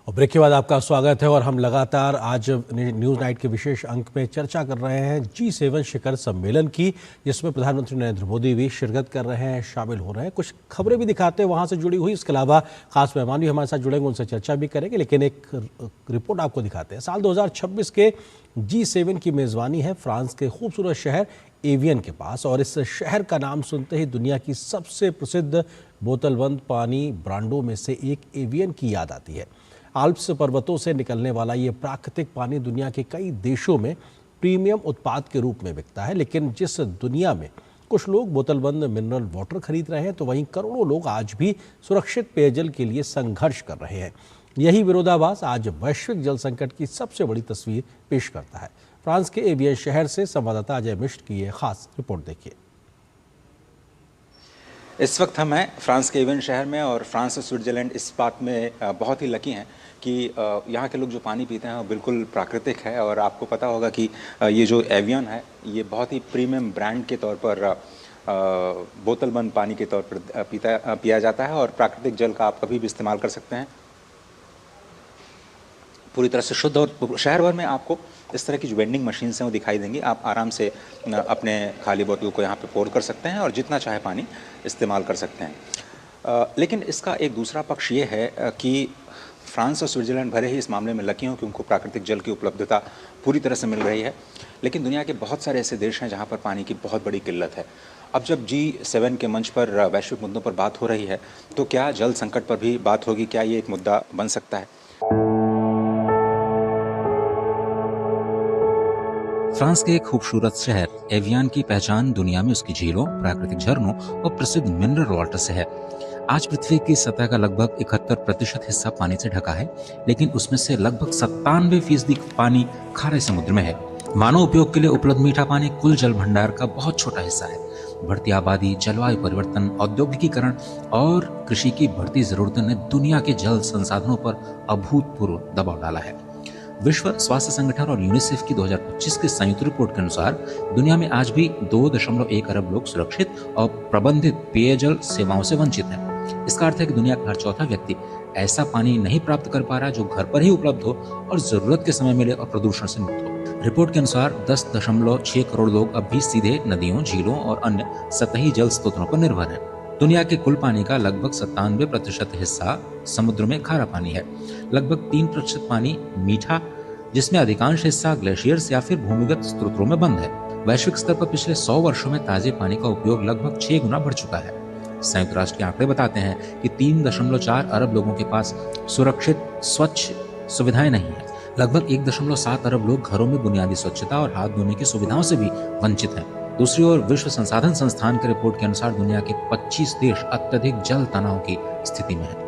और ब्रेक के बाद आपका स्वागत है और हम लगातार आज न्यूज़ नाइट के विशेष अंक में चर्चा कर रहे हैं G7 शिखर सम्मेलन की, जिसमें प्रधानमंत्री नरेंद्र मोदी भी शिरकत कर रहे हैं, शामिल हो रहे हैं। कुछ खबरें भी दिखाते हैं वहां से जुड़ी हुई, इसके अलावा खास मेहमान भी हमारे साथ जुड़ेंगे, उनसे चर्चा भी करेंगे। लेकिन एक रिपोर्ट आपको दिखाते हैं। साल 2026 के G7 की मेज़बानी है फ्रांस के खूबसूरत शहर एवियन के पास, और इस शहर का नाम सुनते ही दुनिया की सबसे प्रसिद्ध बोतलबंद पानी ब्रांडों में से एक एवियन की याद आती है। आल्प्स पर्वतों से निकलने वाला ये प्राकृतिक पानी दुनिया के कई देशों में प्रीमियम उत्पाद के रूप में बिकता है। लेकिन जिस दुनिया में कुछ लोग बोतलबंद मिनरल वाटर खरीद रहे हैं, तो वहीं करोड़ों लोग आज भी सुरक्षित पेयजल के लिए संघर्ष कर रहे हैं। यही विरोधाभास आज वैश्विक जल संकट की सबसे बड़ी तस्वीर पेश करता है। फ्रांस के एवियन शहर से संवाददाता अजय मिश्र की ये खास रिपोर्ट देखिए। इस वक्त हम हैं फ्रांस के एवियन शहर में, और फ्रांस और स्विट्ज़रलैंड इस बात में बहुत ही लकी हैं कि यहाँ के लोग जो पानी पीते हैं वो बिल्कुल प्राकृतिक है। और आपको पता होगा कि ये जो एवियन है ये बहुत ही प्रीमियम ब्रांड के तौर पर बोतलबंद पानी के तौर पर पिया जाता है, और प्राकृतिक जल का आप कभी भी इस्तेमाल कर सकते हैं, पूरी तरह से शुद्ध। और शहर भर में आपको इस तरह की जो वेंडिंग मशीन्स हैं वो दिखाई देंगी। आप आराम से अपने खाली बोतल को यहाँ पे पोर कर सकते हैं और जितना चाहे पानी इस्तेमाल कर सकते हैं। लेकिन इसका एक दूसरा पक्ष ये है कि फ्रांस और स्विट्ज़रलैंड भले ही इस मामले में लकी हों कि उनको प्राकृतिक जल की उपलब्धता पूरी तरह से मिल रही है, लेकिन दुनिया के बहुत सारे ऐसे देश हैं जहाँ पर पानी की बहुत बड़ी किल्लत है। अब जब G7 के मंच पर वैश्विक मुद्दों पर बात हो रही है, तो क्या जल संकट पर भी बात होगी? क्या ये एक मुद्दा बन सकता है? फ्रांस के एक खूबसूरत शहर एवियन की पहचान दुनिया में उसकी झीलों, प्राकृतिक झरनों और प्रसिद्ध मिनरल वाटर से है। आज पृथ्वी की सतह का लगभग 71% हिस्सा पानी से ढका है, लेकिन उसमें से लगभग 97% पानी खारे समुद्र में है। मानव उपयोग के लिए उपलब्ध मीठा पानी कुल जल भंडार का बहुत छोटा हिस्सा है। बढ़ती आबादी, जलवायु परिवर्तन, औद्योगिकीकरण और कृषि की बढ़ती जरूरतों ने दुनिया के जल संसाधनों पर अभूतपूर्व दबाव डाला है। विश्व स्वास्थ्य संगठन और यूनिसेफ की 2025 की संयुक्त रिपोर्ट के अनुसार दुनिया में आज भी 2.1 अरब लोग सुरक्षित और प्रबंधित पेयजल सेवाओं से वंचित हैं। इसका अर्थ है कि दुनिया का हर चौथा व्यक्ति ऐसा पानी नहीं प्राप्त कर पा रहा जो घर पर ही उपलब्ध हो और जरूरत के समय मिले और प्रदूषण से मुक्त हो। रिपोर्ट के अनुसार 10.6 करोड़ लोग अब भी सीधे नदियों, झीलों और अन्य सतही जल स्रोतों पर निर्भर हैं। दुनिया के कुल पानी का लगभग 97% हिस्सा समुद्र में खारा पानी है। लगभग 3% पानी मीठा, जिसमें अधिकांश हिस्सा ग्लेशियर्स या फिर भूमिगत स्रोतों में बंद है। वैश्विक स्तर पर पिछले 100 वर्षों में ताजे पानी का उपयोग लगभग 6 गुना बढ़ चुका है। संयुक्त राष्ट्र के आंकड़े बताते हैं कि 3.4 अरब लोगों के पास सुरक्षित स्वच्छ सुविधाएं नहीं है। लगभग 1.7 अरब लोग घरों में बुनियादी स्वच्छता और हाथ धोने की सुविधाओं से भी वंचित हैं। दूसरी ओर विश्व संसाधन संस्थान की रिपोर्ट के अनुसार दुनिया के 25 देश अत्यधिक जल तनाव की स्थिति में हैं।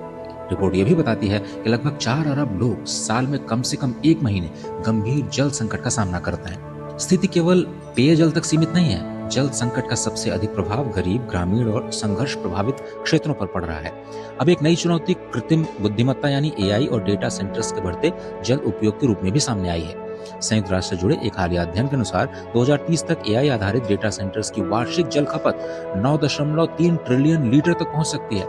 रिपोर्ट ये भी बताती है कि लगभग 4 अरब लोग साल में कम से कम 1 महीने गंभीर जल संकट का सामना करते हैं। स्थिति केवल पेयजल तक सीमित नहीं है। जल संकट का सबसे अधिक प्रभाव गरीब, ग्रामीण और संघर्ष प्रभावित क्षेत्रों पर पड़ रहा है। अब एक नई चुनौती कृत्रिम बुद्धिमत्ता यानी AI और डेटा सेंटर्स के बढ़ते जल उपयोग के रूप में भी सामने आई है। संयुक्त राष्ट्र से जुड़े एक हालिया अध्ययन के अनुसार 2030 तक AI आधारित डेटा सेंटर्स की वार्षिक जल खपत 9.3 ट्रिलियन लीटर तक पहुंच सकती है।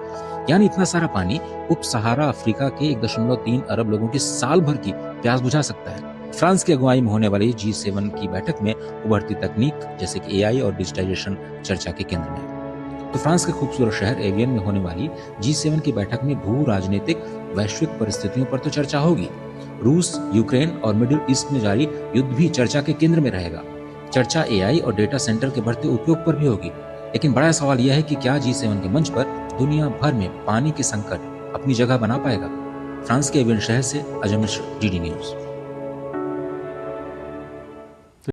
यानी इतना सारा पानी उप सहारा अफ्रीका के 1.3 अरब लोगों की साल भर की प्यास बुझा सकता है। फ्रांस की अगुवाई में होने वाली G7 की बैठक में उभरती तकनीक जैसे कि AI और डिजिटाइजेशन चर्चा के केंद्र में है। तो फ्रांस के खूबसूरत शहर एवियन में होने वाली G7 की बैठक में भू राजनीतिक वैश्विक परिस्थितियों पर तो चर्चा होगी। रूस, यूक्रेन और मिडिल ईस्ट में जारी युद्ध भी चर्चा के केंद्र में रहेगा। चर्चा AI और डेटा सेंटर के बढ़ते उपयोग पर भी होगी। लेकिन बड़ा सवाल यह है कि क्या G7 के मंच पर दुनिया भर में पानी के संकट अपनी जगह बना पाएगा? फ्रांस के एवियन शहर से अजय मिश्र, DD न्यूज।